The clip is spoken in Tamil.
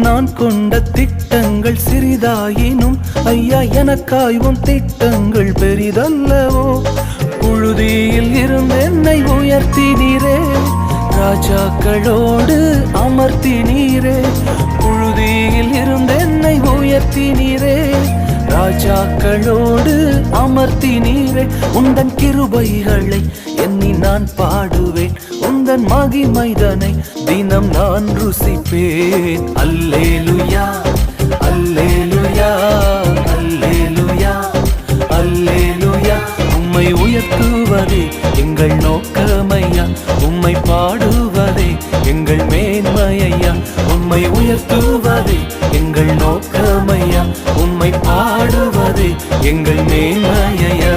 நான் கொண்ட திட்டங்கள் சிறிதாயினும் ஐயா எனக்காயும் திட்டங்கள் பெரிதல்லவோ. புழுதியில் இருந்து என்னை உயர்த்தினீரே, ராஜாக்களோடு அமர்த்தினீரே. புழுதியில் இருந்து என்னை உயர்த்தினீரே, ராஜாக்களோடு அமர்த்தினீரே. உந்தன் கிருபைகளை எண்ணி நான் பாடுவேன், உந்தன் மகிமைதனை தினம் நான் ருசிப்பேன். அல்லேலுயா அல்லேலுயா அல்லேலுயா அல்லேலுயா. உம்மை உயர்த்துவதே எங்கள் நோக்கமையா, உம்மை பாடுவதே எங்கள் மேன்மையா. உம்மை உயர்த்துவதே எங்கள் நோக்கமையா, உம்மை பாடுவதே எங்கள் மேன்மையா.